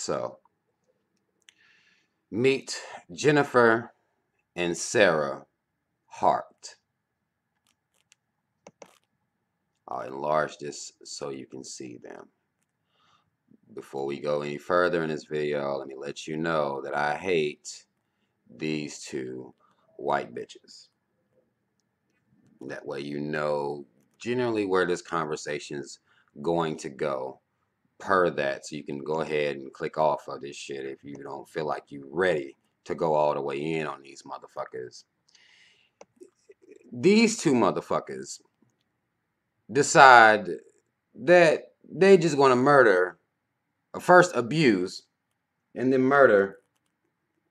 So, meet Jennifer and Sarah Hart. I'll enlarge this so you can see them. Before we go any further in this video, let me let you know that I hate these two white bitches. That way you know generally where this conversation's going to go per that. So you can go ahead and click off of this shit if you don't feel like you're ready to go all the way in on these motherfuckers. These two motherfuckers decide that they just gonna murder, first abuse, and then murder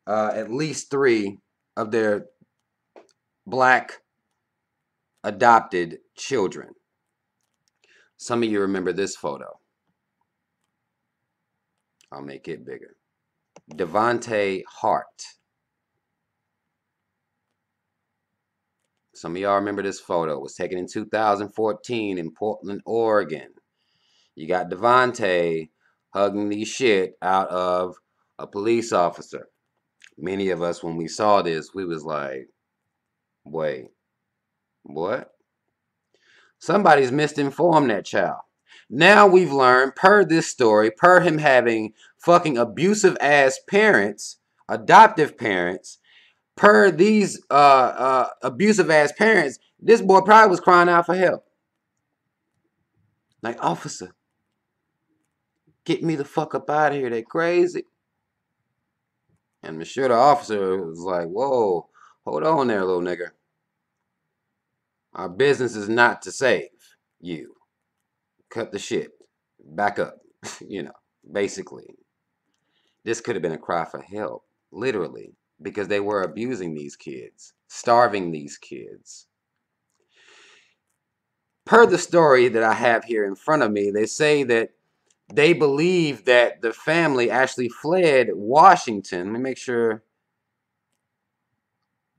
at least 3 of their black adopted children. Some of you remember this photo. I'll make it bigger. Devontae Hart. Some of y'all remember this photo. It was taken in 2014 in Portland, Oregon. You got Devontae hugging the shit out of a police officer. Many of us, when we saw this, we was like, wait, what? Somebody's misinformed that child. Now we've learned, per this story, per him having fucking abusive ass parents, adoptive parents, per these abusive ass parents, this boy probably was crying out for help. Like, officer, get me the fuck up out of here. They crazy. And I'm sure the officer was like, whoa, hold on there, little nigga. Our business is not to save you. Cut the shit. Back up. You know, basically. This could have been a cry for help, literally, because they were abusing these kids, starving these kids. Per the story that I have here in front of me, they say that they believe that the family actually fled Washington. Let me make sure.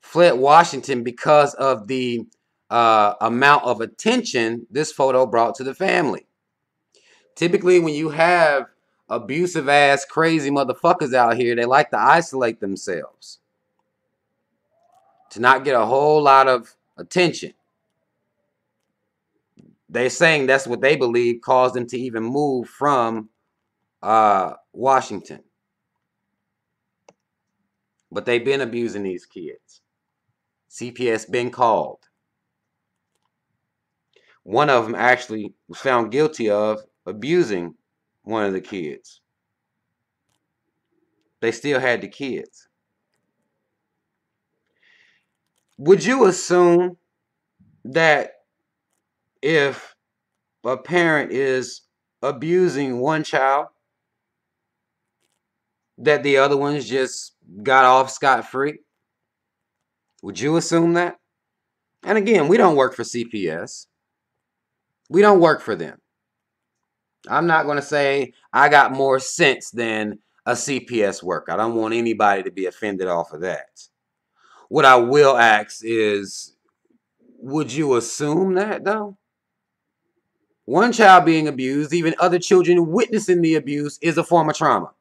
Fled Washington because of the amount of attention this photo brought to the family. Typically, when you have abusive ass crazy motherfuckers out here, they like to isolate themselves to not get a whole lot of attention. They're saying that's what they believe caused them to even move from Washington. But they've been abusing these kids. CPS been called. One of them actually was found guilty of abusing one of the kids. They still had the kids. Would you assume that if a parent is abusing one child, that the other ones just got off scot-free? Would you assume that? And again, we don't work for CPS. We don't work for them. I'm not going to say I got more sense than a CPS worker. I don't want anybody to be offended off of that. What I will ask is, would you assume that, though? One child being abused, even other children witnessing the abuse, is a form of trauma.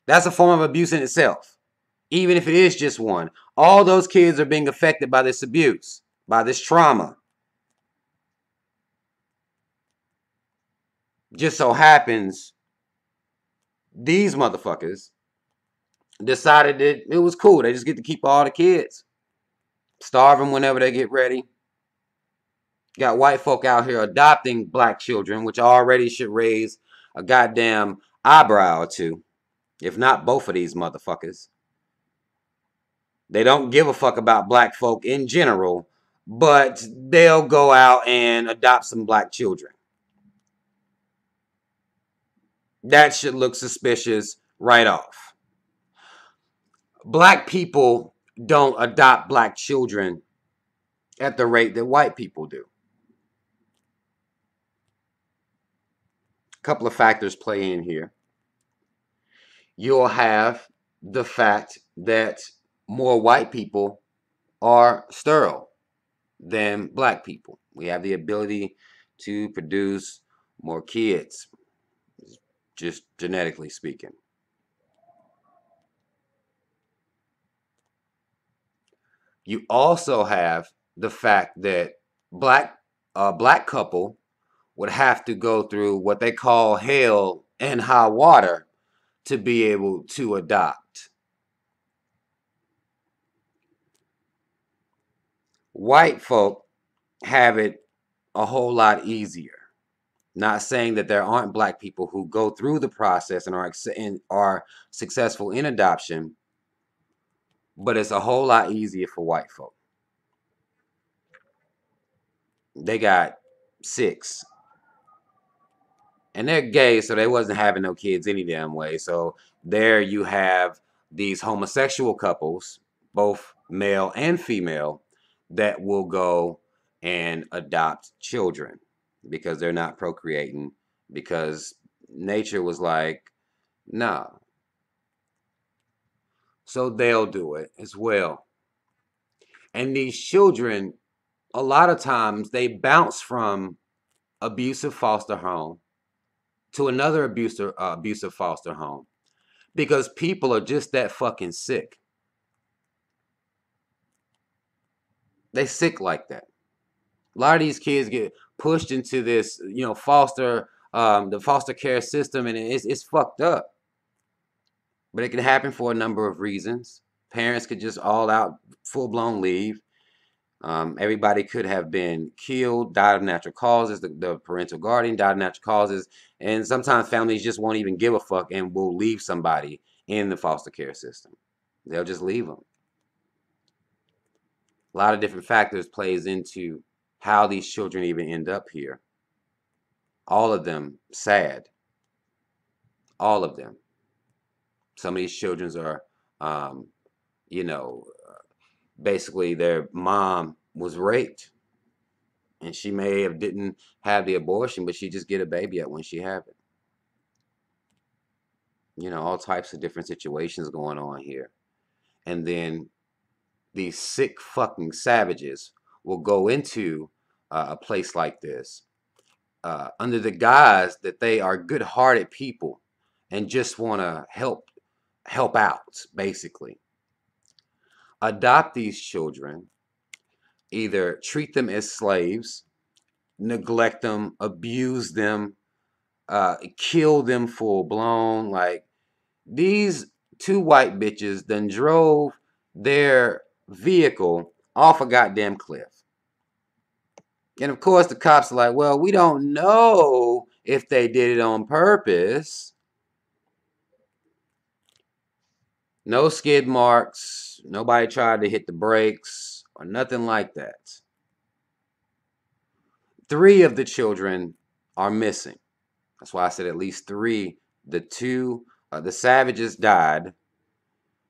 That's a form of abuse in itself. Even if it is just one. All those kids are being affected by this abuse, by this trauma. Just so happens, these motherfuckers decided that it was cool. They just get to keep all the kids. Starve them whenever they get ready. Got white folk out here adopting black children, which already should raise a goddamn eyebrow or two. If not both of these motherfuckers. They don't give a fuck about black folk in general, but they'll go out and adopt some black children. That should look suspicious right off. Black people don't adopt black children at the rate that white people do. A couple of factors play in here. You'll have the fact that more white people are sterile than black people. We have the ability to produce more kids, just genetically speaking. You also have the fact that black a black couple would have to go through what they call hell and high water to be able to adopt. White folk have it a whole lot easier. Not saying that there aren't black people who go through the process and are successful in adoption, but it's a whole lot easier for white folk. They got six, and they're gay, so they wasn't having no kids any damn way. So there you have these homosexual couples, both male and female, that will go and adopt children because they're not procreating, because nature was like, nah. So they'll do it as well. And these children, a lot of times, they bounce from abusive foster home to another abusive foster home because people are just that fucking sick. They sick like that. A lot of these kids get pushed into this, the foster care system, and it's fucked up. But it can happen for a number of reasons. Parents could just all out full blown leave. Everybody could have been killed, died of natural causes. The parental guardian died of natural causes. And sometimes families just won't even give a fuck and will leave somebody in the foster care system. They'll just leave them. A lot of different factors plays into how these children even end up here. All of them sad. All of them. Some of these children are, um, you know, basically their mom was raped, and she may have didn't have the abortion, but she just get a baby at when she have it. All types of different situations going on here. And then these sick fucking savages will go into a place like this under the guise that they are good-hearted people and just want to help out, basically. Adopt these children, either treat them as slaves, neglect them, abuse them, kill them full blown. Like, these two white bitches done drove their vehicle off a goddamn cliff. And of course, the cops are like, well, we don't know if they did it on purpose. No skid marks. Nobody tried to hit the brakes or nothing like that. 3 of the children are missing. That's why I said at least 3. The savages died,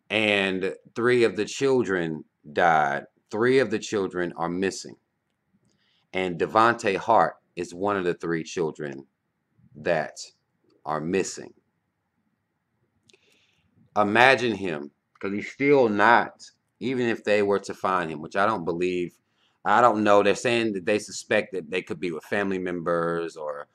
and 3 of the children died. 3 of the children are missing. And Devontae Hart is one of the 3 children that are missing. Imagine him, because he's still not, even if they were to find him, which I don't believe. I don't know. They're saying that they suspect that they could be with family members or,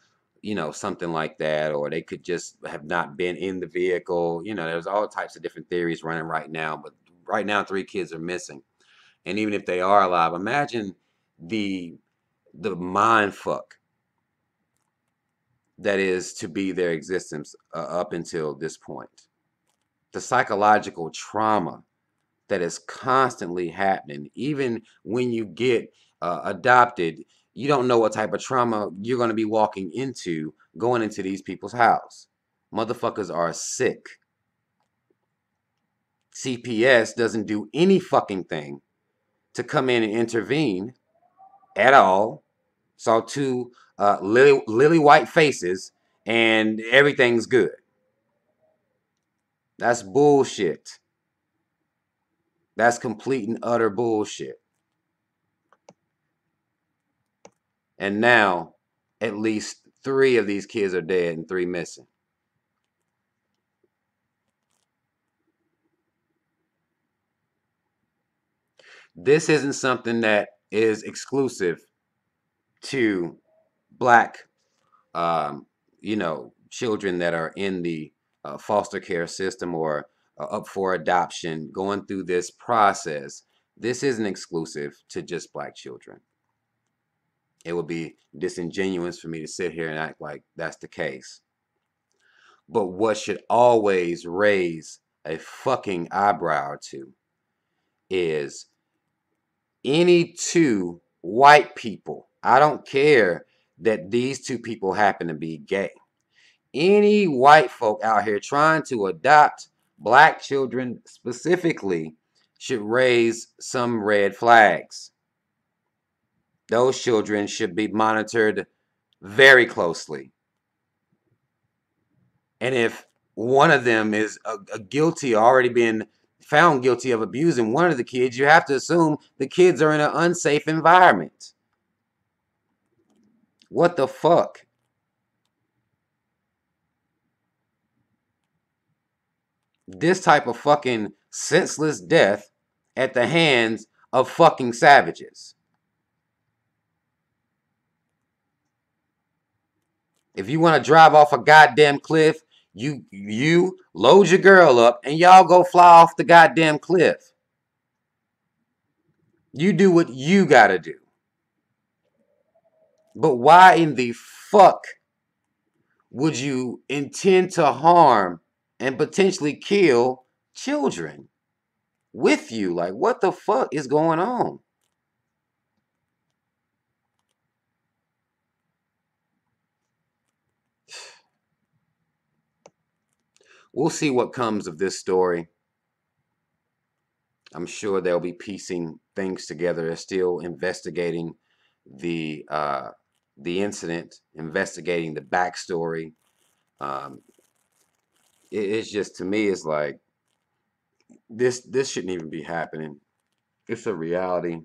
something like that, or they could just have not been in the vehicle. There's all types of different theories running right now, but right now 3 kids are missing. And even if they are alive, imagine the mind fuck that is to be their existence up until this point. The psychological trauma that is constantly happening. Even when you get adopted, you don't know what type of trauma you're going to be walking into going into these people's house. Motherfuckers are sick. CPS doesn't do any fucking thing to come in and intervene at all. Saw 2 lily white faces and everything's good. That's bullshit. That's complete and utter bullshit. And now, at least 3 of these kids are dead and 3 missing. This isn't something that is exclusive to black, children that are in the foster care system or up for adoption, going through this process. This isn't exclusive to just black children. It would be disingenuous for me to sit here and act like that's the case. But what should always raise a fucking eyebrow to is any two white people. I don't care that these two people happen to be gay. Any white folk out here trying to adopt black children specifically should raise some red flags. Those children should be monitored very closely. And if one of them is a guilty, already been found guilty of abusing one of the kids, you have to assume the kids are in an unsafe environment. What the fuck? This type of fucking senseless death at the hands of fucking savages. If you want to drive off a goddamn cliff, you load your girl up and y'all go fly off the goddamn cliff. You do what you gotta do. But why in the fuck would you intend to harm and potentially kill children with you? Like, what the fuck is going on? We'll see what comes of this story. I'm sure they'll be piecing things together. They're still investigating the incident, investigating the backstory. Um, it's just, to me, it's like this shouldn't even be happening. It's a reality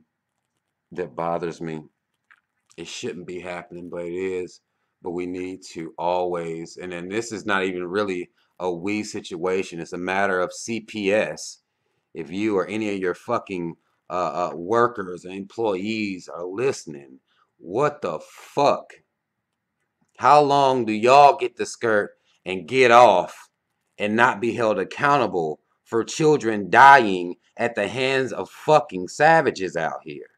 that bothers me. It shouldn't be happening, but it is. But we need to always, and then this is not even really a we situation. It's a matter of CPS. If you or any of your fucking workers and employees are listening, what the fuck? How long do y'all get the skirt and get off and not be held accountable for children dying at the hands of fucking savages out here?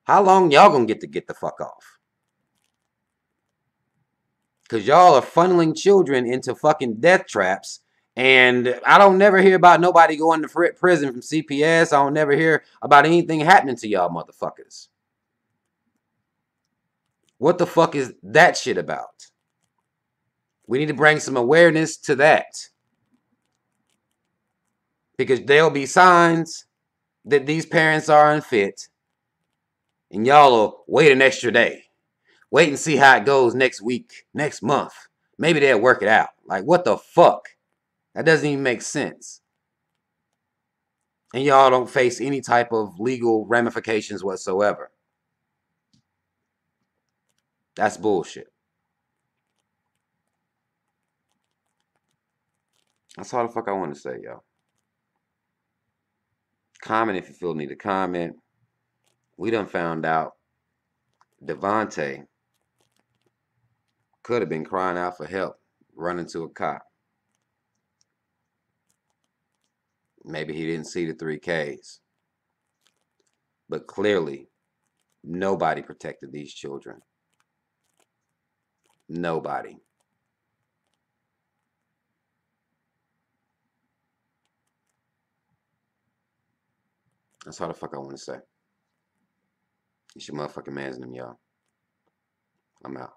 How long y'all gonna get the fuck off? Because y'all are funneling children into fucking death traps. And I don't never hear about nobody going to prison from CPS. I don't never hear about anything happening to y'all motherfuckers. What the fuck is that shit about? We need to bring some awareness to that. Because there'll be signs that these parents are unfit. And y'all will wait an extra day. Wait and see how it goes next week, next month. Maybe they'll work it out. Like, what the fuck? That doesn't even make sense. And y'all don't face any type of legal ramifications whatsoever. That's bullshit. That's all the fuck I want to say, y'all. Comment if you feel need to comment. We done found out Devontae could have been crying out for help, running to a cop. Maybe he didn't see the 3Ks. But clearly, nobody protected these children. Nobody. That's all the fuck I want to say. It's your motherfucking man's name, y'all. I'm out.